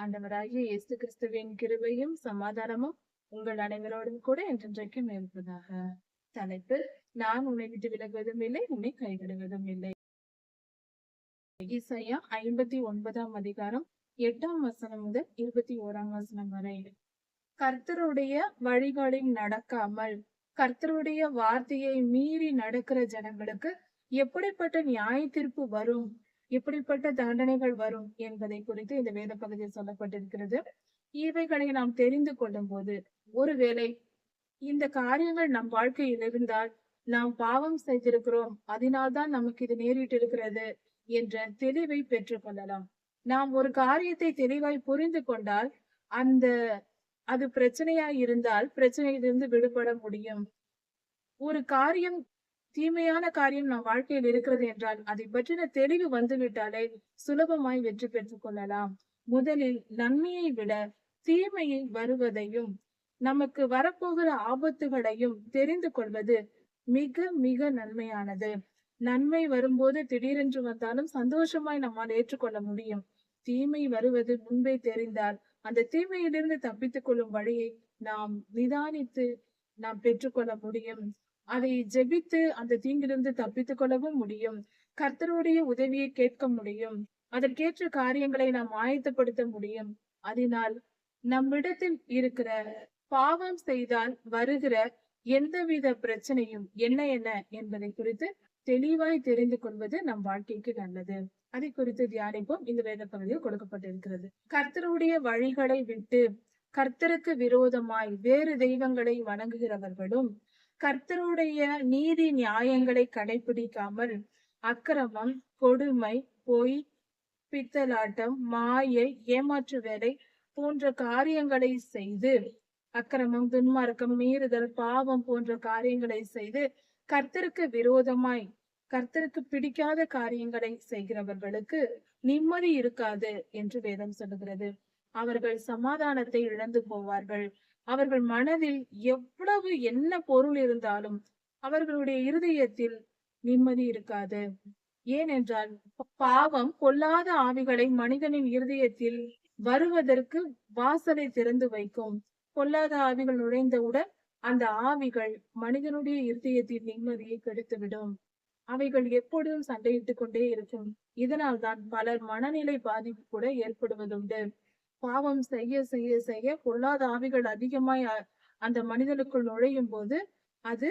ஆண்டவராகிய இயேசு கிறிஸ்துவின் கிருபையும் சமாதானமும் உங்கள் அனைவரோடும் கூட என்றென்றைக்கும் இருப்பதாக. தலைப்பு: நான் உன்னை விட்டு விலகுவதும் இல்லை, உன்னை கைவிடுவதும் இல்லை. ஏசாயா 59ஆம் அதிகாரம் 8ஆம் வசனம் முதல் 21ஆம் வசனம் வரை. கர்த்தருடைய வழிகளில் நடக்காமல் கர்த்தருடைய வார்த்தையை மீறி நடக்கிற ஜனங்களுக்கு எப்படிப்பட்ட நியாய தீர்ப்பு வரும், எப்படிப்பட்ட தண்டனைகள் வரும் என்பதை குறித்து இந்த வேத பகுதியில் சொல்லப்பட்டிருக்கிறது. இவைகளை நாம் தெரிந்து கொள்ளும் போது, ஒருவேளை இந்த காரியங்கள் நம் வாழ்க்கையில் இருந்தால் நாம் பாவம் செய்திருக்கிறோம், அதனால்தான் நமக்கு இது நேரிட்டு இருக்கிறது என்ற தெளிவை பெற்றுக் கொள்ளலாம். நாம் ஒரு காரியத்தை தெளிவாய் புரிந்து கொண்டால் அது பிரச்சனையா இருந்தால் பிரச்சனையிலிருந்து விடுபட முடியும். ஒரு காரியம், தீமையான காரியம் நம் வாழ்க்கையில் இருக்கிறது என்றால் அதை பற்றின தெளிவு வந்துவிட்டாலே சுலபமாய் வெற்றி பெற்றுக் கொள்ளலாம். முதலில் நன்மையை விட தீமையை வருவதையும் நமக்கு வரப்போகிற ஆபத்துகளையும் தெரிந்து கொள்வது மிக மிக நன்மையானது. நன்மை வரும்போது திடீரென்று வந்தாலும் சந்தோஷமாய் நம்மால் ஏற்றுக்கொள்ள முடியும். தீமை வருவது முன்பே தெரிந்தால் அந்த தீமையிலிருந்து தப்பித்துக் கொள்ளும் வழியை நாம் நிதானித்து நாம் பெற்றுக்கொள்ள முடியும். அதை ஜெபித்து அந்த தீங்கிலிருந்து தப்பித்துக் கொள்ளவும் முடியும். கர்த்தருடைய உதவியை கேட்க முடியும். அதற்கேற்ற காரியங்களை நாம் ஆயத்தப்படுத்த முடியும். அதனால் நம்மிடத்தில் இருக்கிற பாவம் செய்தால் வருகிற எந்தவித பிரச்சனையும் என்ன என்பதை குறித்து தெளிவாய் தெரிந்து கொள்வது நம் வாழ்க்கைக்கு நல்லது. அதை குறித்து தியானிப்போம். இந்த வேத பகுதியில் கொடுக்கப்பட்டிருக்கிறது. கர்த்தருடைய வழிகளை விட்டு கர்த்தருக்கு விரோதமாய் வேறு தெய்வங்களை வணங்குகிறவர்களும் கர்த்தருடைய நீதி நியாயங்களை கடைபிடிக்காமல் அக்கிரமம், கொடுமை, பொய், பித்தலாட்டம், மாயை, ஏமாற்று வேலை போன்ற காரியங்களை செய்து, அக்கிரமம், துன்மார்க்கம், மீறுதல், பாவம் போன்ற காரியங்களை செய்து கர்த்தருக்கு விரோதமாய் கர்த்தருக்கு பிடிக்காத காரியங்களை செய்கிறவர்களுக்கு நிம்மதி இருக்காது என்று வேதம் சொல்லுகிறது. அவர்கள் சமாதானத்தை இழந்து போவார்கள். அவர்கள் மனதில் எவ்வளவு என்ன பொருள் இருந்தாலும் அவர்களுடைய இருதயத்தில் நிம்மதி இருக்காது. ஏனென்றால் பாவம் பொல்லாத ஆவிகளை மனிதனின் இருதயத்தில் வருவதற்கு வாசலை திறந்து வைக்கும். பொல்லாத ஆவிகள் நுழைந்தவுடன் அந்த ஆவிகள் மனிதனுடைய இருதயத்தின் நிம்மதியை கெடுத்துவிடும். அவைகள் எப்பொழுதும் சண்டையிட்டுக் கொண்டே இருக்கும். இதனால் தான் பலர் மனநிலை பாதிப்பு கூட ஏற்படுவதுண்டு. பாவம் செய்ய செய்ய செய்ய பொல்லாத ஆவிகள் அதிகமாய் அந்த மனிதனுக்குள் நுழையும் போது அது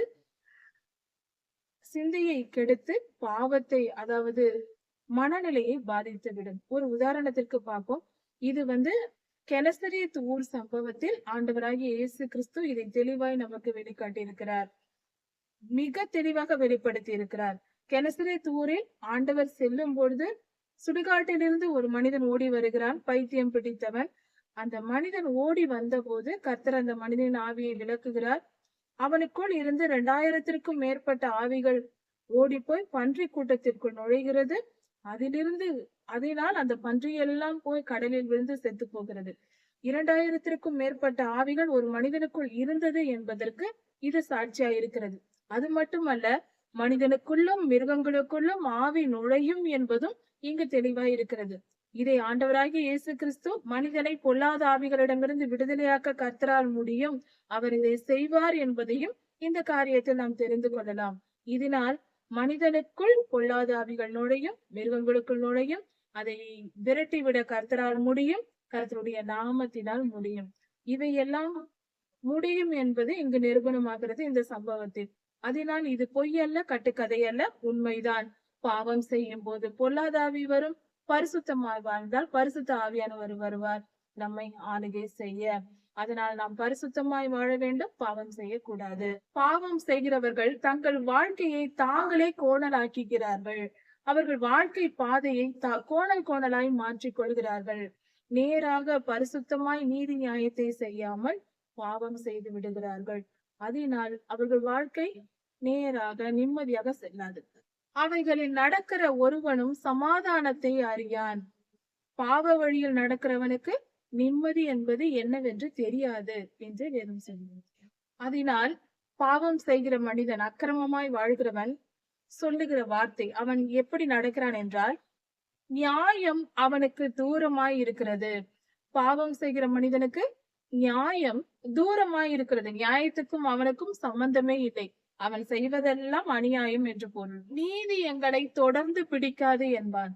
சிந்தையை கெடுத்து பாவத்தை, அதாவது மனநிலையை பாதித்து விடும். ஒரு உதாரணத்திற்கு பார்ப்போம். இது கெனசரேத் ஊர் சம்பவத்தில் ஆண்டவராகிய இயேசு கிறிஸ்து இதை தெளிவாய் நமக்கு வெளிக்காட்டி இருக்கிறார். மிக தெளிவாக வெளிப்படுத்தி இருக்கிறார். கெனசரேத் ஊரில் ஆண்டவர் செல்லும் பொழுது சுடுகாட்டிலிருந்து ஒரு மனிதன் ஓடி வருகிறான், பைத்தியம் பிடித்தவன். அந்த மனிதன் ஓடி வந்த போது கர்த்தர் அந்த மனிதனின் ஆவியை விலக்குகிறார். அவனுக்குள் இருந்து 2000த்திற்கும் மேற்பட்ட ஆவிகள் ஓடி போய் பன்றி கூட்டத்திற்குள் நுழைகிறது. அதனால் அந்த பன்றி எல்லாம் போய் கடலில் விழுந்து செத்து போகிறது. 2000த்திற்கும் மேற்பட்ட ஆவிகள் ஒரு மனிதனுக்குள் இருந்தது என்பதற்கு இது சாட்சியா இருக்கிறது. அது மட்டுமல்ல, மனிதனுக்குள்ளும் மிருகங்களுக்குள்ளும் ஆவி நுழையும் என்பதும் இங்கு தெளிவாய் இருக்கிறது. இதை ஆண்டவராகிய இயேசு கிறிஸ்து மனிதனை பொல்லாத ஆவிகளிடமிருந்து விடுதலையாக்க கர்த்தரால் முடியும், அவர் இதை செய்வார் என்பதையும் இந்த காரியத்தில் நாம் தெரிந்து கொள்ளலாம். இதனால் மனிதனுக்குள் பொல்லாத ஆவிகள் நுழையும், மிருகங்களுக்குள் நுழையும். அதை விரட்டிவிட கர்த்தரால் முடியும், கர்த்தருடைய நாமத்தினால் முடியும். இவையெல்லாம் முடியும் என்பது இங்கு நிரூபணமாகிறது இந்த சம்பவத்தில். அதனால் இது பொய் அல்ல, கட்டுக்கதை அல்ல, உண்மைதான். பாவம் செய்யும் போது பொல்லாத ஆவி வரும். பரிசுத்தமாய் வாழ்ந்தால் பரிசுத்த ஆவியானவர் வருவார் நம்மை ஆளுகை செய்ய. அதனால் நாம் பரிசுத்தமாய் வாழ வேண்டும், பாவம் செய்யக்கூடாது. பாவம் செய்கிறவர்கள் தங்கள் வாழ்க்கையை தாங்களே கோணலாக்குகிறார்கள். அவர்கள் வாழ்க்கை பாதையை கோணலாய் மாற்றிக் கொள்கிறார்கள். நேராக பரிசுத்தமாய் நீதி நியாயத்தை செய்யாமல் பாவம் செய்து விடுகிறார்கள். அதனால் அவர்கள் வாழ்க்கை நேராக நிம்மதியாக செல்லாது. அவைகளில் நடக்கிற ஒருவனும் சமாதானத்தை அறியான். பாவ வழியில் நடக்கிறவனுக்கு நிம்மதி என்பது என்னவென்று தெரியாது என்று வேதம் சொல்கிறது. அதனால் பாவம் செய்கிற மனிதன், அக்கிரமமாய் வாழ்கிறவன் சொல்லுகிற வார்த்தை, அவன் எப்படி நடக்கிறான் என்றால், நியாயம் அவனுக்கு தூரமாய் இருக்கிறது, பாவம் செய்கிற மனிதனுக்கு நியாயம் தூரமாய் இருக்கிறது. நியாயத்துக்கும் அவனுக்கும் சம்பந்தமே இல்லை. அவன் செய்வதெல்லாம் அநியாயம் என்று பொருள். நீதி எங்களை தொடர்ந்து பிடிக்காது என்பான்.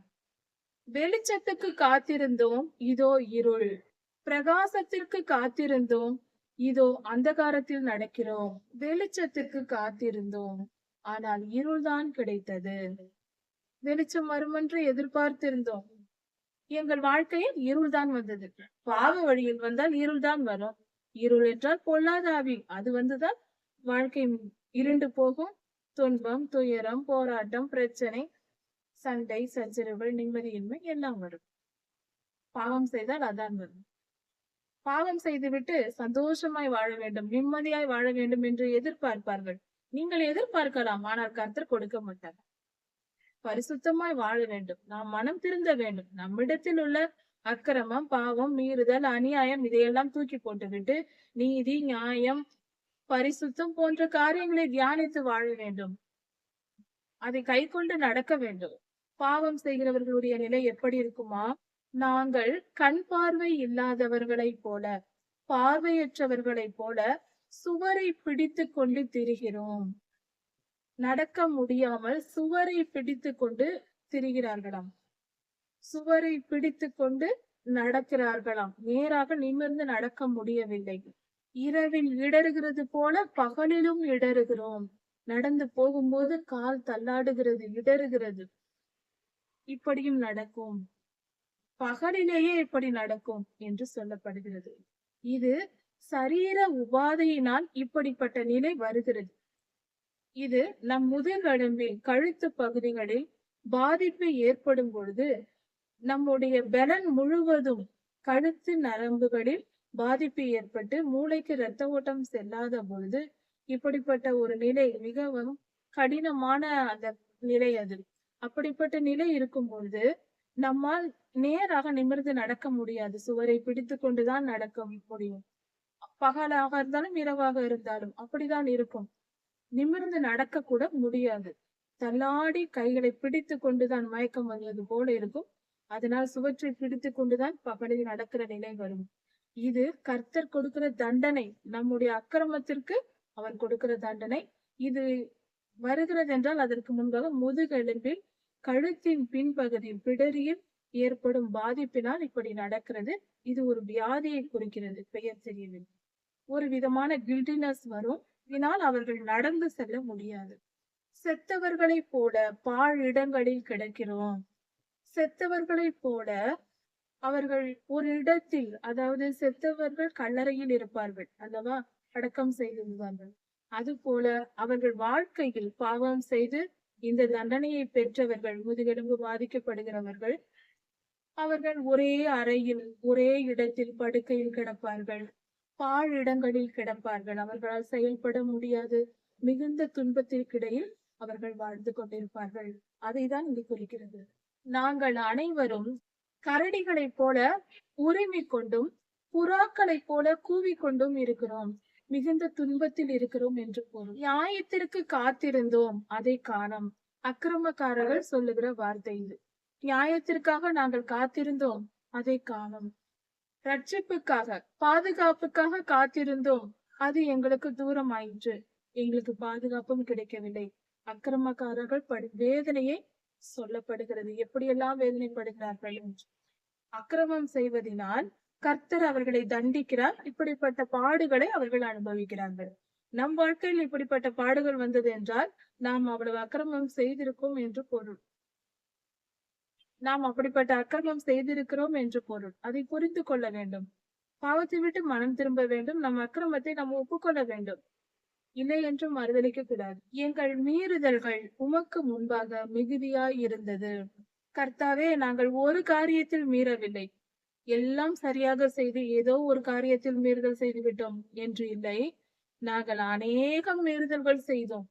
வெளிச்சத்துக்கு காத்திருந்தோம், இதோ இருள். பிரகாசத்திற்கு காத்திருந்தோம், இதோ அந்தகாரத்தில் நடக்கிறோம். வெளிச்சத்துக்கு காத்திருந்தோம், ஆனால் இருள்தான் கிடைத்தது. வெளிச்சம் வருமென்று எதிர்பார்த்திருந்தோம், எங்கள் வாழ்க்கையில் இருள்தான் வந்தது. பாவ வழியில் வந்தால் இருள்தான் வரும். இருள் என்றால் பொல்லாத ஆவி, அது வந்துதான் வாழ்க்கை இருண்டு போகும். துன்பம், துயரம், போராட்டம், பிரச்சனை, சண்டை, சச்சரவுகள், நிம்மதியின்மை எல்லாம் வரும். பாவம் செய்தால் அதான் வரும். பாவம் செய்துவிட்டு சந்தோஷமாய் வாழ வேண்டும், நிம்மதியாய் வாழ வேண்டும் என்று எதிர்பார்ப்பார்கள். நீங்கள் எதிர்பார்க்கலாம், ஆனால் கர்த்தர் கொடுக்க மாட்டார். பரிசுத்தமாய் வாழ வேண்டும், நாம் மனம் திருந்த வேண்டும். நம்மிடத்தில் உள்ள அக்கிரமம், பாவம், மீறுதல், அநியாயம் இதையெல்லாம் தூக்கி போட்டுவிட்டு நீதி, நியாயம், பரிசுத்தம் போன்ற காரியங்களை தியானித்து வாழ வேண்டும். அதை கை கொண்டு நடக்க வேண்டும். பாவம் செய்கிறவர்களுடைய நிலை எப்படி இருக்குமா? நாங்கள் கண் பார்வை இல்லாதவர்களைப் போல, பார்வையற்றவர்களைப் போல சுவரை பிடித்து கொண்டு திரிகிறோம். நடக்க முடியாமல் சுவரை பிடித்து கொண்டு திரிகிறார்களாம். சுவரை பிடித்து கொண்டு நடக்கிறார்களாம். நேராக நிமிர்ந்து நடக்க முடியவில்லை. இரவில் இடறுகிறது போல பகலிலும் இடறுகிறோம். நடந்து போகும்போது கால் தள்ளாடுகிறது, இடறுகிறது. இப்படியும் நடக்கும், பகலிலேயே இப்படி நடக்கும் என்று சொல்லப்படுகிறது. இது சரீர உபாதையினால் இப்படிப்பட்ட நிலை வருகிறது. இது நம் முதுகெலும்பில், கழுத்து பகுதிகளில் பாதிப்பு ஏற்படும் பொழுது, நம்முடைய பலன் முழுவதும் கழுத்து நரம்புகளில் பாதிப்பு ஏற்பட்டு மூளைக்கு இரத்த ஓட்டம் செல்லாத பொழுது இப்படிப்பட்ட ஒரு நிலை மிகவும் கடினமான அந்த நிலை அது. அப்படிப்பட்ட நிலை இருக்கும் பொழுது நம்மால் நேராக நிமிர்ந்து நடக்க முடியாது. சுவரை பிடித்து கொண்டுதான் நடக்க முடியும். பகலாக இருந்தாலும் இரவாக இருந்தாலும் அப்படிதான் இருக்கும். நிமிர்ந்து நடக்க கூட முடியாது. தள்ளாடி கைகளை பிடித்து கொண்டுதான் மயக்கம் வருவது போல இருக்கும். அதனால் சுவற்றை பிடித்து கொண்டுதான் பகலில் நடக்கிற நிலை வரும். இது கர்த்தர் கொடுக்கிற தண்டனை, நம்முடைய அக்கிரமத்திற்கு அவர் கொடுக்கிற தண்டனை. இது வருகிறது என்றால் அதற்கு முன்பாக முதுகெலும்பில், கழுத்தின் பின்பகுதியில், பிடரியில் ஏற்படும் பாதிப்பினால் இப்படி நடக்கிறது. இது ஒரு வியாதியை குறிக்கிறது, பெயர் தெரியவில்லை. ஒரு விதமான கில்டினஸ் வரும். இதனால் அவர்கள் நடந்து செல்ல முடியாது. செத்தவர்களைப் போல பாழ் இடங்களில் கிடக்கிறோம். செத்தவர்களைப் போல அவர்கள் ஒரு இடத்தில், அதாவது செத்தவர்கள் கல்லறையில் இருப்பார்கள் அல்லவா, அடக்கம் செய்திருந்தார்கள். அது போல அவர்கள் வாழ்க்கையில் பாவம் செய்து இந்த தண்டனையை பெற்றவர்கள், முதுகெலும்பு பாதிக்கப்படுகிறவர்கள், அவர்கள் ஒரே அறையில், ஒரே இடத்தில் படுக்கையில் கிடப்பார்கள். பாழ் இடங்களில் கிடப்பார்கள். அவர்களால் செயல்பட முடியாது. மிகுந்த துன்பத்திற்கிடையில் அவர்கள் வாழ்ந்து கொண்டிருப்பார்கள். அதைதான் இங்கு குறிக்கிறது. நாங்கள் அனைவரும் கரடிகளைப் போல உரிமிக் கொண்டும் புறாக்களைப் போல கூவிக்கொண்டும் இருக்கிறோம். மிகுந்த துன்பத்தில் இருக்கிறோம் என்று பொருள். நியாயத்திற்கு காத்திருந்தோம், அதை காணோம். அக்கிரமக்காரர்கள் சொல்லுகிற வார்த்தை இது. நியாயத்திற்காக நாங்கள் காத்திருந்தோம், அதை காணோம். ரட்சிப்புக்காக, பாதுகாப்புக்காக காத்திருந்தோம், அது எங்களுக்கு தூரம் ஆயிற்று. எங்களுக்கு பாதுகாப்பும் கிடைக்கவில்லை. அக்கிரமக்காரர்கள் வேதனையை சொல்லப்படுகிறது, எப்படியெல்லாம் வேதனைப்படுகிறார்கள் என்று. அக்கிரமம் செய்வதனால் கர்த்தர் அவர்களை தண்டிக்கிறார். இப்படிப்பட்ட பாடுகளை அவர்கள் அனுபவிக்கிறார்கள். நம் வாழ்க்கையில் இப்படிப்பட்ட பாடுகள் வந்தது என்றால் நாம் அவ்வளவு அக்கிரமம் செய்திருக்கோம் என்று பொருள். நாம் அப்படிப்பட்ட அக்கிரமம் செய்திருக்கிறோம் என்று பொருள். அதை புரிந்து கொள்ள வேண்டும். பாவத்தை விட்டு மனம் திரும்ப வேண்டும். நம் அக்கிரமத்தை நாம் ஒப்புக்கொள்ள வேண்டும். இல்லை என்றும் மறுதளிக்க கூடாது. எங்கள் மீறுதல்கள் உமக்கு முன்பாக மிகுதியாய் இருந்தது. கர்த்தாவே, நாங்கள் ஒரு காரியத்தில் மீறவில்லை, எல்லாம் சரியாக செய்து ஏதோ ஒரு காரியத்தில் மீறுதல் செய்து விட்டோம் என்று இல்லை. நாங்கள் அநேகம் மீறுதல்கள் செய்தோம்.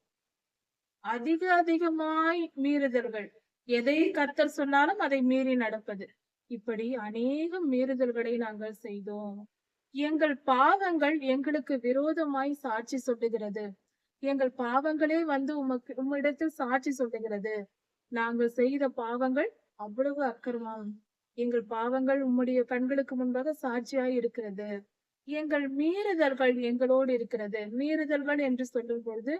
அதிகமாய் மீறுதல்கள். எதை கர்த்தர் சொன்னாலும் அதை மீறி நடப்பது. இப்படி அநேக மீறுதல்களை நாங்கள் செய்தோம். எங்கள் பாவங்கள் எங்களுக்கு விரோதமாய் சாட்சி சொல்லுகிறது. எங்கள் பாவங்களே வந்து உம்மிடத்தில் சாட்சி சொல்லுகிறது. நாங்கள் செய்த பாவங்கள் அவ்வளவு அக்கிரமம். எங்கள் பாவங்கள் உம்முடைய கண்களுக்கு முன்பாக சாட்சியாய் இருக்கிறது. எங்கள் மீறுதல்கள் எங்களோடு இருக்கிறது. மீறுதல்கள் என்று சொல்லும் பொழுது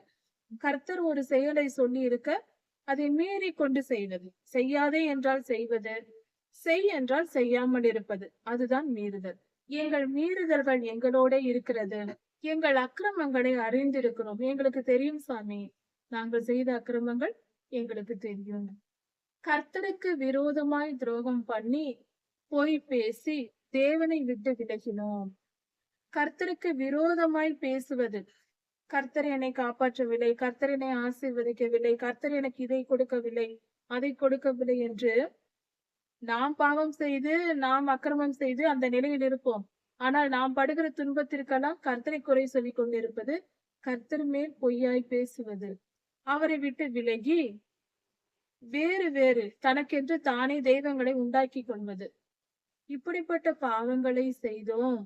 கர்த்தர் ஒரு செயலை சொல்லி இருக்க அதை மீறி கொண்டு செய்வது. செய்யாதே என்றால் செய்வது, செய் என்றால் செய்யாமல் இருப்பது. அதுதான் மீறுதல். எங்கள் மீறுதல்கள் எங்களோட இருக்கிறது. எங்கள் அக்கிரமங்களை அறிந்திருக்கிறோம். எங்களுக்கு தெரியும் சாமி, நாங்கள் செய்த அக்கிரமங்கள் எங்களுக்கு தெரியும். கர்த்தருக்கு விரோதமாய் துரோகம் பண்ணி பொய் பேசி தேவனை விட்டு விலகினோம். கர்த்தருக்கு விரோதமாய் பேசுவது, கர்த்தர் என்னை காப்பாற்றவில்லை, கர்த்தர் என்னை ஆசீர்வதிக்கவில்லை, கர்த்தர் எனக்கு இதை கொடுக்கவில்லை, அதை கொடுக்கவில்லை என்று நாம் பாவம் செய்து, நாம் அக்கிரமம் செய்து அந்த நிலையில் இருப்போம். ஆனால் நாம் படுகிற துன்பத்திற்கெல்லாம் கர்த்தரை குறை சொல்லிக் கொண்டிருப்பது, கர்த்தர் மேல் பொய்யாய் பேசுவது, அவரை விட்டு விலகி வேறு வேறு தனக்கென்று தானே தெய்வங்களை உண்டாக்கி கொள்வது. இப்படிப்பட்ட பாவங்களை செய்தோம்.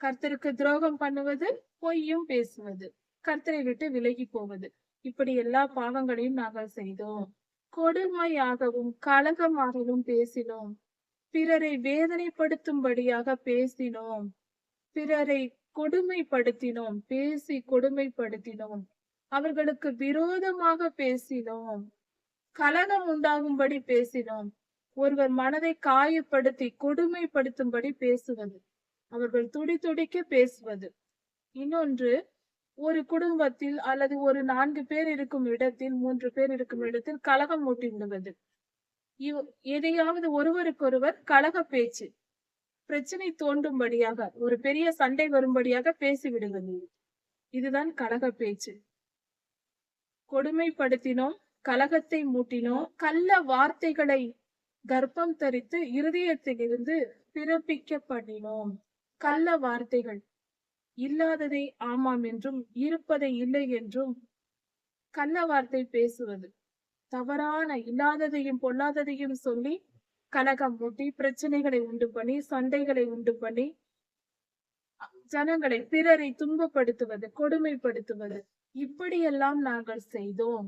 கர்த்தருக்கு துரோகம் பண்ணுவது, பொய்யும் பேசுவது, கர்த்தரை விட்டு விலகி போவது, இப்படி எல்லா பாவங்களையும் நாங்கள் செய்தோம். கொடுமையாகவும் கலகமாகவும் பேசினோம். பிறரை வேதனைப்படுத்தும்படியாக பேசினோம். பிறரை கொடுமைப்படுத்தினோம், பேசி கொடுமைப்படுத்தினோம். அவர்களுக்கு விரோதமாக பேசினோம். கலகம் உண்டாகும்படி பேசினோம். ஒருவர் மனதை காயப்படுத்தி கொடுமைப்படுத்தும்படி பேசுவது, அவர்கள் துடி துடிக்க பேசுவது. இன்னொன்று, ஒரு குடும்பத்தில் அல்லது ஒரு 4 பேர் இருக்கும் இடத்தில், 3 பேர் இருக்கும் இடத்தில் கலகம் மூட்டி விடுவது. எதையாவது ஒருவருக்கொருவர் கலக பேச்சு, பிரச்சனை தோன்றும்படியாக, ஒரு பெரிய சண்டை வரும்படியாக பேசி விடுவது. இதுதான் கலக பேச்சு. கொடுமைப்படுத்தினோம், கலகத்தை மூட்டினோம், கள்ள வார்த்தைகளை கர்ப்பம் தரித்து இருதயத்திலிருந்து பிறப்பிக்க பண்ணினோம். கள்ள வார்த்தைகள், இல்லாததை ஆமாம் என்றும் இருப்பதை இல்லை என்றும் கள்ள வார்த்தை பேசுவது, தவறான இல்லாததையும் பொல்லாததையும் சொல்லி கலகம் மூட்டி பிரச்சனைகளை உண்டு பண்ணி, சண்டைகளை உண்டு பண்ணி, ஜனங்களை பிறரை துன்பப்படுத்துவது, கொடுமைப்படுத்துவது, இப்படியெல்லாம் நாங்கள் செய்தோம்.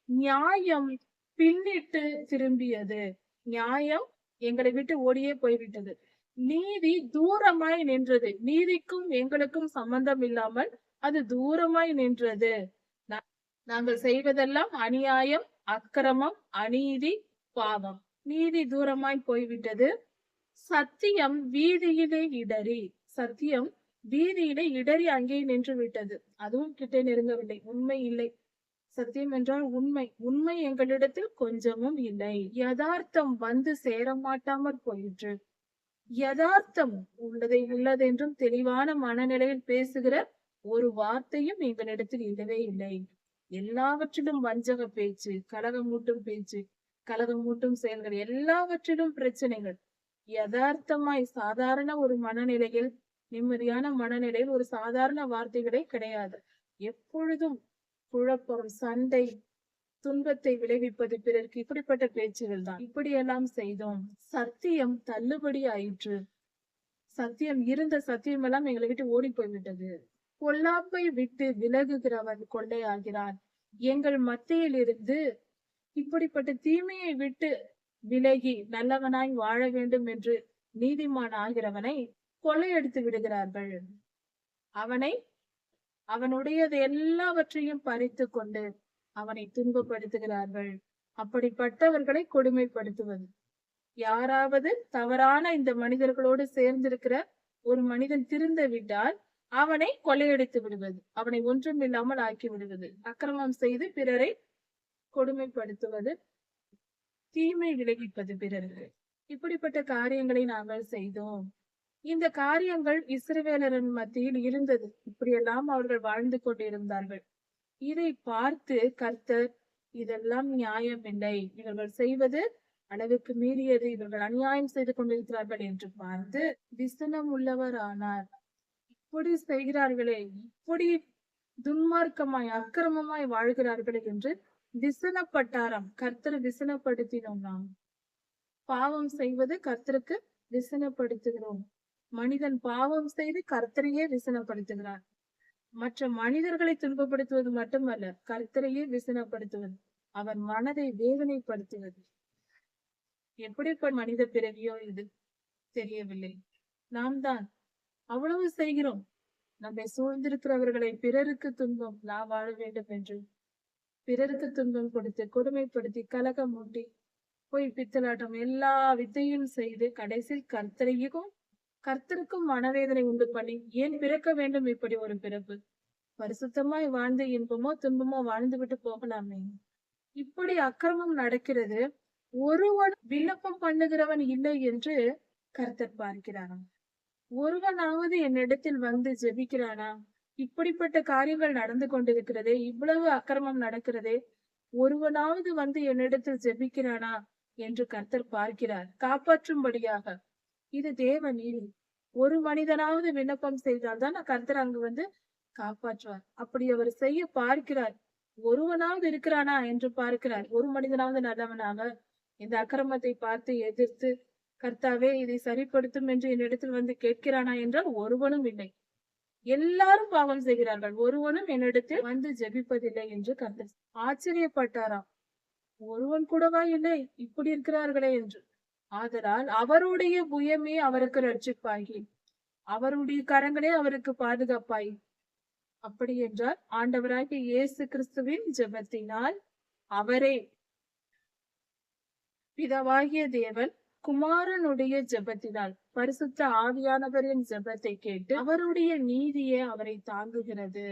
நியாயம் பின்னிட்டு திரும்பியது. நியாயம் எங்களை விட்டு ஓடியே போய்விட்டது. நீதி தூரமாய் நின்றது. நீதிக்கும் எங்களுக்கும் சம்பந்தம் இல்லாமல் அது தூரமாய் நின்றது. நாங்கள் செய்வதெல்லாம் அநியாயம், அக்கிரமம், அநீதி, பாவம். நீதி தூரமாய் போய்விட்டது. சத்தியம் வீதியிலே இடறி, சத்தியம் வீதியிலே இடறி அங்கே நின்று விட்டது. அதுவும் கிட்டே நெருங்கவில்லை. உண்மை இல்லை. சத்தியம் என்றால் உண்மை. உண்மை எங்களிடத்தில் கொஞ்சமும் இல்லை. யதார்த்தம் வந்து சேரமாட்டாமற் போயிற்று. யதார்த்தம் உள்ளதை உள்ளதென்றும் தெளிவான மனநிலையில் பேசுகிற ஒரு வார்த்தையும் எங்களிடத்தில் இல்லவே இல்லை. எல்லாவற்றிலும் வஞ்சக பேச்சு, கலகமூட்டும் பேச்சு, கலகமூட்டும் செயல்கள், எல்லாவற்றிலும் பிரச்சனைகள். யதார்த்தமாய் சாதாரண ஒரு மனநிலையில், நிம்மதியான மனநிலையில் ஒரு சாதாரண வார்த்தைகளே கிடையாது. எப்பொழுதும் குழப்பம், சண்டை, துன்பத்தை விளைவிப்பது பிறருக்கு, இப்படிப்பட்ட பேச்சுகள் தான். இப்படியெல்லாம் செய்தோம். சத்தியம் தள்ளுபடி ஆயிற்று. சத்தியம் இருந்த சத்தியம் எல்லாம் எங்களை விட்டு ஓடி போய்விட்டது. பொல்லாப்பை விட்டு விலகுகிறவன் கொள்ளையாகிறான். எங்கள் மத்தியில் இருந்து இப்படிப்பட்ட தீமையை விட்டு விலகி நல்லவனாய் வாழ வேண்டும் என்று நீதிமான் ஆகிறவனை கொள்ளையடித்து விடுகிறார்கள். அவனை, அவனுடையது எல்லாவற்றையும் பறித்து கொண்டு அவனை துன்பப்படுத்துகிறார்கள். அப்படிப்பட்டவர்களை கொடுமைப்படுத்துவது. யாராவது தவறான இந்த மனிதர்களோடு சேர்ந்திருக்கிற ஒரு மனிதன் திருந்த விட்டால் அவனை கொள்ளையடித்து விடுவது, அவனை ஒன்றும் இல்லாமல் ஆக்கி விடுவது, அக்கிரமம் செய்து பிறரை கொடுமைப்படுத்துவது, தீமை விளைவிப்பது பிறருக்கு. இப்படிப்பட்ட காரியங்களை நாங்கள் செய்தோம். இந்த காரியங்கள் இஸ்ரவேலரின் மத்தியில் இருந்தது. இப்படியெல்லாம் அவர்கள் வாழ்ந்து கொண்டிருந்தார்கள். இதை பார்த்து கர்த்தர், இதெல்லாம் நியாயம் இல்லை, இவர்கள் செய்வது அளவுக்கு மீறியது, இவர்கள் அநியாயம் செய்து கொண்டிருக்கிறார்கள் என்று பார்த்து விசனம் உள்ளவர் ஆனார். இப்படி செய்கிறார்களே, இப்படி துன்மார்க்கமாய் அக்கிரமமாய் வாழ்கிறார்களே என்று விசனப்பட்டாராம். கர்த்தர் விசனப்படுத்தினோம். நாம் பாவம் செய்வது கர்த்தருக்கு விசனப்படுத்துகிறோம். மனிதன் பாவம் செய்து கர்த்தரையே விசனப்படுத்துகிறார். மற்ற மனிதர்களை துன்பப்படுத்துவது மட்டுமல்ல, கர்த்தரையே விசனப்படுத்துவது, அவர் மனதை வேதனைப்படுத்துவது. எப்படிப்பட்ட மனித பிறவியோ இது தெரியவில்லை. நாம் தான் அவ்வளவு செய்கிறோம். நம்மை சூழ்ந்திருக்கிறவர்களை பிறருக்கு துன்பம் நான் வாழ வேண்டும் என்று பிறருக்கு துன்பம் கொடுத்து கொடுமைப்படுத்தி கலகம் மூட்டி போய் பித்தலாட்டம் எல்லா வித்தையும் செய்து கடைசியில் கர்த்தருக்கும் மனவேதனை உண்டு பண்ணி ஏன் பிறக்க வேண்டும் இப்படி ஒரு பிறப்பு? பரிசுத்தமாய் வாழ்ந்து இன்பமோ துன்பமோ வாழ்ந்து விட்டு போகலாமே. இப்படி அக்கிரமம் நடக்கிறது. ஒருவன் விண்ணப்பம் பண்ணுகிறவன் இல்லை என்று கர்த்தர் பார்க்கிறாராம். ஒருவனாவது என்னிடத்தில் வந்து ஜெபிக்கிறானா? இப்படிப்பட்ட காரியங்கள் நடந்து கொண்டிருக்கிறதே, இவ்வளவு அக்கிரமம் நடக்கிறதே, ஒருவனாவது வந்து என்னிடத்தில் ஜெபிக்கிறானா என்று கர்த்தர் பார்க்கிறார், காப்பாற்றும்படியாக. இது தேவ நீதி. ஒரு மனிதனாவது விண்ணப்பம் செய்தால்தான் கர்த்தர் அங்கு வந்து காப்பாற்றுவார். அப்படி அவர் செய்ய பார்க்கிறார். ஒருவனாவது இருக்கிறானா என்று பார்க்கிறார். ஒரு மனிதனாவது நல்லவனாக இந்த அக்கிரமத்தை பார்த்து எதிர்த்து கர்த்தாவே இதை சரிப்படுத்தும் என்று என்னிடத்தில் வந்து கேட்கிறானா என்றால் ஒருவனும் இல்லை. எல்லாரும் பாவம் செய்கிறார்கள், ஒருவனும் என்னிடத்தில் வந்து ஜெபிப்பதில்லை என்று கர்த்தர் ஆச்சரியப்பட்டாராம். ஒருவன் கூடவா இல்லை, இப்படி இருக்கிறார்களே என்று. ஆதலால் அவருடைய புயமே அவருக்கு ரட்சிப்பாகி, அவருடைய கரங்களே அவருக்கு பாதுகாப்பாய். அப்படி என்றால் ஆண்டவராகிய இயேசு கிறிஸ்துவின் ஜெபத்தினால் அவரே பிதாவாகிய தேவன் குமாரனுடைய ஜெபத்தினால் பரிசுத்த ஆவியானவரின் ஜெபத்தை கேட்டு அவருடைய நீதியே அவரை தாங்குகிறது.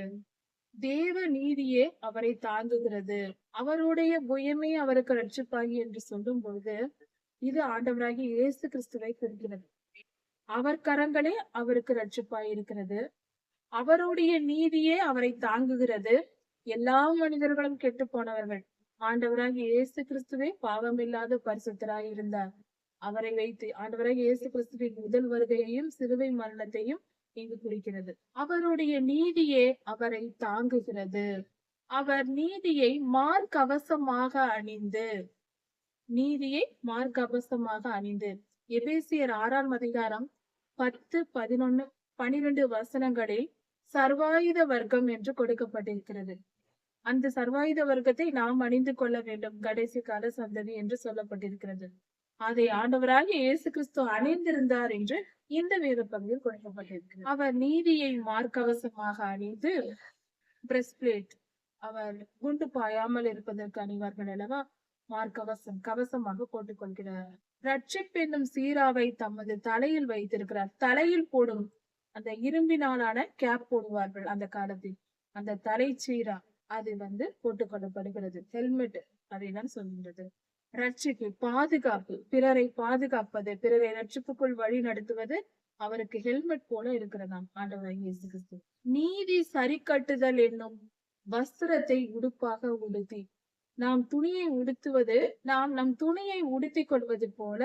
தேவ நீதியே அவரை தாங்குகிறது. அவருடைய புயமே அவருக்கு ரட்சிப்பாகி என்று சொல்லும் பொழுது இது ஆண்டவராகிய இயேசு கிறிஸ்துவை குறிக்கிறது. அவர் கரங்களே அவருக்கு ரட்சிப்பாய் இருக்கிறது. அவருடைய நீதியே அவரை தாங்குகிறது. எல்லா மனிதர்களும் கெட்டு போனவர்கள். ஆண்டவராகிய இயேசு கிறிஸ்துவே பாவமில்லாத பரிசுத்தராய் இருந்தார். அவரை வைத்து ஆண்டவராகிய இயேசு கிறிஸ்துவின் முதல் வருகையையும் சிலுவை மரணத்தையும் இங்கு குறிக்கிறது. அவருடைய நீதியே அவரை தாங்குகிறது. அவர் நீதியை மார்க்கவசமாக அணிந்து எபேசியர் 6ஆம் அதிகாரம் 10, 11, 12 வசனங்களில் சர்வாயுத வர்க்கம் என்று கொடுக்கப்பட்டிருக்கிறது. அந்த சர்வாயுத வர்க்கத்தை நாம் அணிந்து கொள்ள வேண்டும் கடைசி கால சந்ததி என்று சொல்லப்பட்டிருக்கிறது. அதை ஆண்டவராகிய இயேசு கிறிஸ்து அணிந்திருந்தார் என்று இந்த வேத பகுதியில் கொடுக்கப்பட்டிருக்கிறது. அவர் நீதியை மார்க்கவசமாக அணிந்து பிரஸ்பிளேட், அவர் குண்டு பாயாமல் இருப்பதற்கு அணிவார்கள் அல்லவா, கவசமாக போட்டுக் கொள்கிறார். ரட்சிப்பு என்னும் சீராவை தமது தலையில் வைத்திருக்கிறார். தலையில் போடும் அந்த இரும்பினாலான கேப் போடுவார்கள் அந்த காலத்தில், அந்த தலை சீரா அது வந்து போட்டுக் கொள்ளப்படுகிறது. ஹெல்மெட் அதைதான் சொல்கின்றது. ரட்சிப்பு, பாதுகாப்பு, பிறரை பாதுகாப்பது, பிறரை ரட்சிப்புக்குள் வழி நடத்துவது அவருக்கு ஹெல்மெட் போல இருக்கிறதாம் ஆண்டவர் இயேசு கிறிஸ்து. நீதி சரி கட்டுதல் என்னும் வஸ்திரத்தை உடுப்பாக உடுத்தி, நாம் நம் துணியை உடுத்திக் கொள்வது போல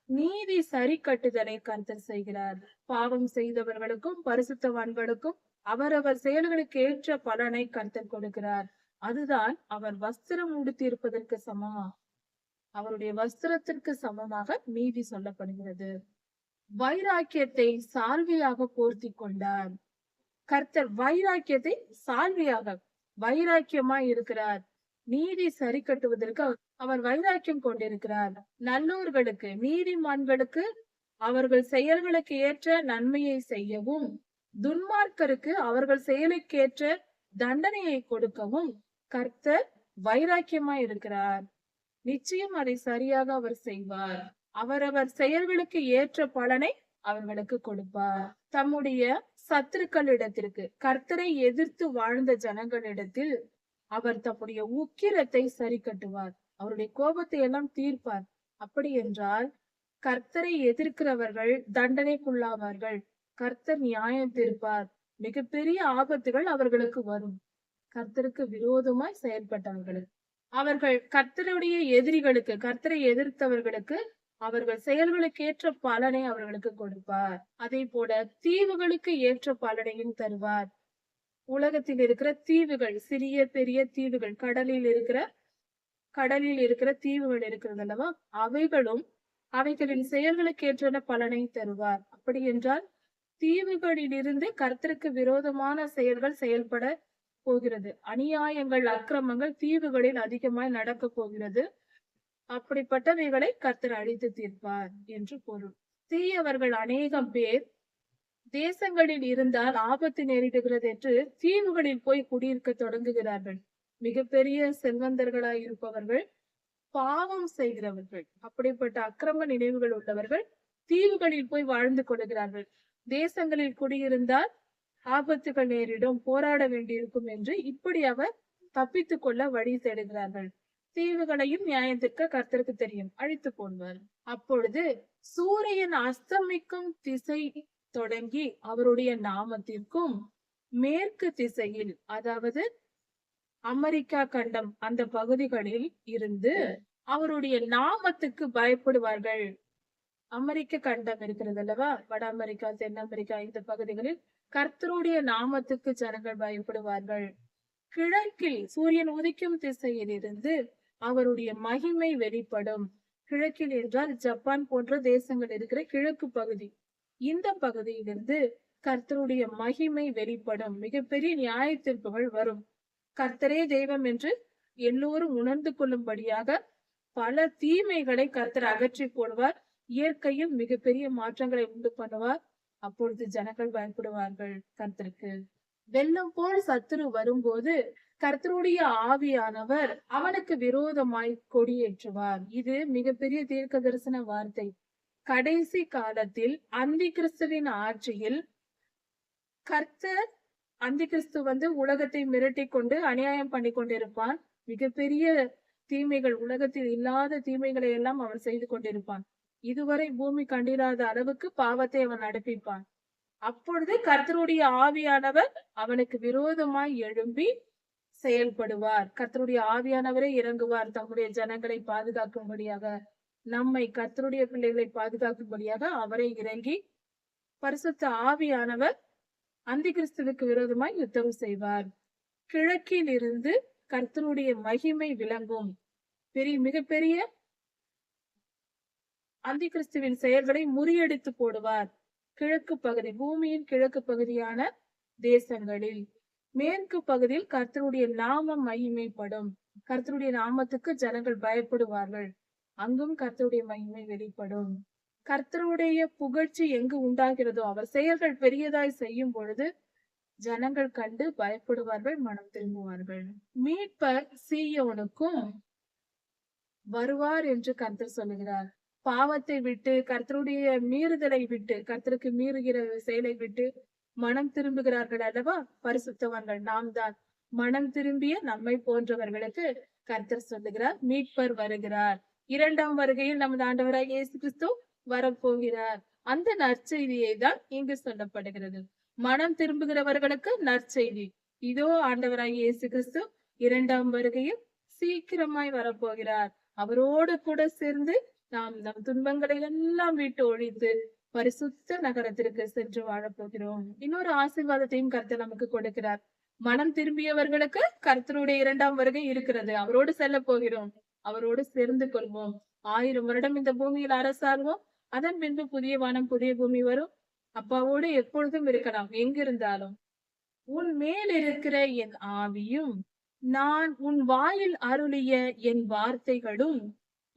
நீதி சரி கட்டுதலை கர்த்தர் செய்கிறார். பாவம் செய்தவர்களுக்கும் பரிசுத்தவான்களுக்கும் அவரவர் செயல்களுக்கு ஏற்ற பலனை கர்த்தர் கொடுக்கிறார். அதுதான் அவர் வஸ்திரம் உடுத்தி இருப்பதற்கு சமமா, அவருடைய வஸ்திரத்திற்கு சமமாக நீதி சொல்லப்படுகிறது. வைராக்கியத்தை சால்வையாக போர்த்தி கொண்டார். கர்த்தர் வைராக்கியத்தை சால்வையாக வைராக்கியமாய் இருக்கிறார். நீதி சரி கட்டுவதற்கு அவர் வைராக்கியம் கொண்டிருக்கிறார். நல்லோர்களுக்கு, நீதிமான்களுக்கு அவர்கள் செயல்களுக்கு ஏற்ற நன்மையை செய்யவும், துன்மார்க்கருக்கு அவர்கள் செயலுக்கு ஏற்ற தண்டனையை கொடுக்கவும் கர்த்தர் வைராக்கியமாய் இருக்கிறார். நிச்சயம் அதை சரியாக அவர் செய்வார். அவரவர் செயல்களுக்கு ஏற்ற பலனை அவர்களுக்கு கொடுப்பார். தம்முடைய சத்துருக்களிடத்திற்கு, கர்த்தரை எதிர்த்து வாழ்ந்த ஜனங்களிடத்தில் அவர் தம்முடைய உக்கிரத்தை சரி கட்டுவார். அவருடைய கோபத்தை எல்லாம் தீர்ப்பார். அப்படி என்றால் கர்த்தரை எதிர்க்கிறவர்கள் தண்டனைக்குள்ளாவார்கள். கர்த்தர் நியாயம் தீர்ப்பார். மிகப்பெரிய ஆபத்துகள் அவர்களுக்கு வரும். கர்த்தருக்கு விரோதமாய் செயல்பட்டவர்களுக்கு, அவர்கள் கர்த்தருடைய எதிரிகளுக்கு, கர்த்தரை எதிர்த்தவர்களுக்கு அவர்கள் செயல்களுக்கு ஏற்ற பலனை அவர்களுக்கு கொடுப்பார். அதே போல தீவுகளுக்கு ஏற்ற பலனையும் தருவார். உலகத்தில் இருக்கிற தீவுகள், சிறிய பெரிய தீவுகள், கடலில் இருக்கிற தீவுகள் இருக்கிறது அல்லவா, அவைகளின் செயல்களுக்கு ஏற்ற பலனை தருவார். அப்படி என்றால் தீவுகளில் இருந்து கர்த்தருக்கு விரோதமான செயல்கள் செயல்பட போகிறது. அநியாயங்கள், அக்கிரமங்கள் தீவுகளில் அதிகமாய் நடக்க போகிறது. அப்படிப்பட்டவைகளை கர்த்தர் அழித்து தீர்ப்பார் என்று பொருள். தீயவர்கள் அநேகம் பேர் தேசங்களில் இருந்தால் ஆபத்து நேரிடுகிறது என்று தீவுகளில் போய் குடியிருக்க தொடங்குகிறார்கள். மிகப்பெரிய செல்வந்தர்களாய் இருப்பவர்கள் பாவம் செய்கிறவர்கள், அப்படிப்பட்ட அக்கிரம நினைவுகள் உள்ளவர்கள் தீவுகளில் போய் வாழ்ந்து கொள்கிறார்கள். தேசங்களில் குடியிருந்தால் ஆபத்துகள் நேரிடும், போராட வேண்டியிருக்கும் என்று இப்படி அவர் தப்பித்துக் கொள்ள வழி தேடுகிறார்கள். தீவுகளையும் நியாயத்திற்கு கர்த்தருக்கு தெரியும், அழித்து போடுவார். அப்பொழுது சூரியன் அஸ்தமிக்கும் திசை தொடங்கி அவருடைய நாமத்திற்கும் மேற்கு திசையில், அதாவது அமெரிக்கா கண்டம் அந்த பகுதிகளில் இருந்து அவருடைய நாமத்துக்கு பயப்படுவார்கள். அமெரிக்க கண்டம் இருக்கிறது அல்லவா, வட அமெரிக்கா, தென் அமெரிக்கா, இந்த பகுதிகளில் கர்த்தருடைய நாமத்துக்கு ஜனங்கள் பயப்படுவார்கள். கிழக்கில் சூரியன் உதிக்கும் திசையில் இருந்து அவருடைய மகிமை வெளிப்படும். கிழக்கில் என்றால் ஜப்பான் போன்ற தேசங்கள் இருக்கிற கிழக்கு பகுதி. இந்த பகுதியிலிருந்து கர்த்தருடைய மகிமை வெளிப்படும். மிகப்பெரிய நியாய தீர்ப்புகள் வரும். கர்த்தரே தெய்வம் என்று எல்லோரும் உணர்ந்து கொள்ளும்படியாக பல தீமைகளை கர்த்தர் அகற்றி போடுவார். இயற்கையில் மிகப்பெரிய மாற்றங்களை உண்டு பண்ணுவார். அப்பொழுது ஜனங்கள் பயப்படுவார்கள் கர்த்தருக்கு. வெள்ளம் போல் சத்துரு வரும்போது கர்த்தருடைய ஆவியானவர் அவனுக்கு விரோதமாய் கொடியேற்றுவார். இது மிகப்பெரிய தீர்க்க தரிசன வார்த்தை. கடைசி காலத்தில் அந்தி கிறிஸ்துவின் ஆட்சியில் கர்த்தர், அந்தி கிறிஸ்து உலகத்தை மிரட்டி கொண்டு அநியாயம் பண்ணி கொண்டிருப்பான். மிகப்பெரிய தீமைகள், உலகத்தில் இல்லாத தீமைகளை எல்லாம் அவன் செய்து கொண்டிருப்பான். இதுவரை பூமி கண்டிராத அளவுக்கு பாவத்தை அவன் நடப்பிப்பான். அப்பொழுது கர்த்தருடைய ஆவியானவர் அவனுக்கு விரோதமாய் எழும்பி செயல்படுவார். கர்த்தருடைய ஆவியானவரே இறங்குவார் தம்முடைய ஜனங்களை பாதுகாக்கும்படியாக, நம்மை கர்த்தருடைய பிள்ளைகளை பாதுகாக்கும்படியாக அவரை இறங்கி பரிசுத்த ஆவியானவர் அந்தி கிறிஸ்துவுக்கு விரோதமாய் யுத்தம் செய்வார். கிழக்கில் இருந்து கர்த்தருடைய மகிமை விளங்கும். மிகப்பெரிய அந்தி கிறிஸ்துவின் செயல்களை முறியடித்து போடுவார். கிழக்கு பகுதி, பூமியின் கிழக்கு பகுதியான தேசங்களில். மேற்கு பகுதியில் கர்த்தருடைய நாமம் மகிமைப்படும். கர்த்தருடைய நாமத்துக்கு ஜனங்கள் பயப்படுவார்கள். அங்கும் கர்த்தருடைய மகிமை வெளிப்படும். கர்த்தருடைய புகழ்ச்சி எங்கு உண்டாகிறதோ, அவர் செயல்கள் பெரியதாய் செய்யும் பொழுது ஜனங்கள் கண்டு பயப்படுவார்கள், மனம் திரும்புவார்கள். மீட்பர் சீயோனுக்கும் வருவார் என்று கர்த்தர் சொல்லுகிறார். பாவத்தை விட்டு, கர்த்தருடைய மீறுதலை விட்டு, கர்த்தருக்கு மீறுகிற செயலை விட்டு மனம் திரும்புகிறார்கள் அல்லவா பரிசுத்தவான்கள், நாம் தான். மனம் திரும்பிய நம்மை போன்றவர்களுக்கு கர்த்தர் சொல்லுகிறார், மீட்பர் வருகிறார். இரண்டாம் வருகையில் நமது ஆண்டவராகிய இயேசு கிறிஸ்து வரப்போகிறார். அந்த நற்செய்தியை தான் இங்கு சொல்லப்படுகிறது. மனம் திரும்புகிறவர்களுக்கு நற்செய்தி. இதோ ஆண்டவராகிய இயேசு கிறிஸ்து இரண்டாம் வருகையில் சீக்கிரமாய் வரப்போகிறார். அவரோடு கூட சேர்ந்து நாம் நம் துன்பங்களை எல்லாம் விட்டு ஒழித்து பரிசுத்த நகரத்திற்கு சென்று வாழப்போகிறோம். இன்னொரு ஆசீர்வாதத்தையும் கர்த்தர் நமக்கு கொடுக்கிறார். மனம் திரும்பியவர்களுக்கு கர்த்தருடைய இரண்டாம் வருகை இருக்கிறது. அவரோடு செல்ல போகிறோம், அவரோடு சேர்ந்து கொள்வோம். 1000 வருடம் இந்த பூமியில் அரசாள்வோம். அதன் பின்பு புதிய வானம் புதிய பூமி வரும். அப்பாவோடு எப்பொழுதும் இருக்கலாம், எங்கிருந்தாலும். உன் மேல் இருக்கிற என் ஆவியும் நான் உன் வாயில் அருளிய என் வார்த்தைகளும்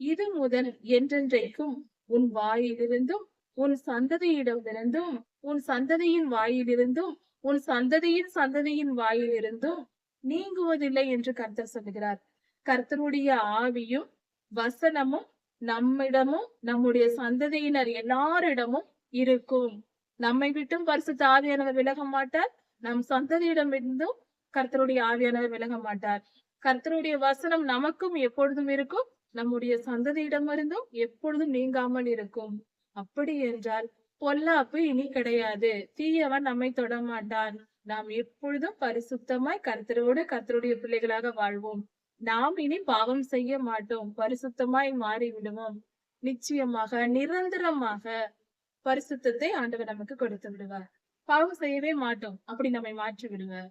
இது முதல் என்றென்றைக்கும் உன் வாயிலிருந்தும் உன் சந்ததியிடமிருந்தும் உன் சந்ததியின் வாயிலிருந்தும் உன் சந்ததியின் சந்ததியின் வாயிலிருந்தும் நீங்குவதில்லை என்று கர்த்தர் சொல்லுகிறார். கர்த்தருடைய ஆவியும் வசனமும் நம்மிடமும் நம்முடைய சந்ததியினர் எல்லாரிடமும் இருக்கும். நம்மை விட்டும் பரிசுத்த ஆவியானவர் விலக மாட்டார். நம் சந்ததியிடமிருந்தும் கர்த்தருடைய ஆவியானவர் விலக மாட்டார். கர்த்தருடைய வசனம் நமக்கும் எப்பொழுதும் இருக்கும், நம்முடைய சந்ததியிடமிருந்தும் எப்பொழுதும் நீங்காமல் இருக்கும். அப்படி என்றால் பொல்லாப்பு இனி கிடையாது. தீயவன் நம்மை தொடமாட்டான். நாம் எப்பொழுதும் பரிசுத்தமாய் கர்த்தரோடு கர்த்தருடைய பிள்ளைகளாக வாழ்வோம். நாம் இனி பாவம் செய்ய மாட்டோம், பரிசுத்தமாய் மாறி விடுவோம். நிச்சயமாக நிரந்தரமாக பரிசுத்தத்தை ஆண்டவர் நமக்கு கொடுத்து விடுவார். பாவம் செய்யவே மாட்டோம், அப்படி நம்மை மாற்றி விடுவார்.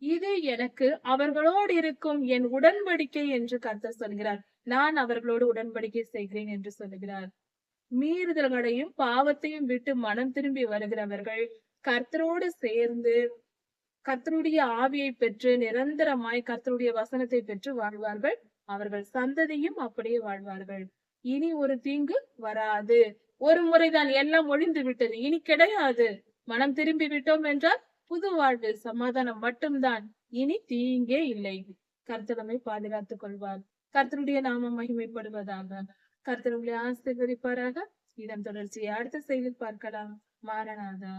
இது எனக்கு அவர்களோடு இருக்கும் என் உடன்படிக்கை என்று கர்த்தர் சொல்கிறார். நான் அவர்களோடு உடன்படிக்கை செய்கிறேன் என்று சொல்லுகிறார். மீறுதல்களையும் பாவத்தையும் விட்டு மனம் திரும்பி வருகிறவர்கள் கர்த்தரோடு சேர்ந்து கர்த்தருடைய ஆவியை பெற்று நிரந்தரமாய் கர்த்தருடைய வசனத்தை பெற்று வாழ்வார்கள். அவர்கள் சந்ததியும் அப்படியே வாழ்வார்கள். இனி ஒரு தீங்கு வராது. ஒரு முறைதான் எல்லாம் ஒழிந்து விட்டது. இனி கிடையாது. மனம் திரும்பி விட்டோம் என்றால் புது வாழ்வு சமாதானம் மட்டும்தான். இனி தீங்கே இல்லை. கர்த்தர் நம்மை பாதுகாத்துக் கொள்வார். கர்த்தருடைய நாமம் மகிமைப்படுவதாக. கர்த்தர் உங்களை ஆசீர்வதிப்பாராக. இதன் தொடர்ச்சியை அடுத்த செய்தியில் பார்க்கலாம். மாரநாதா.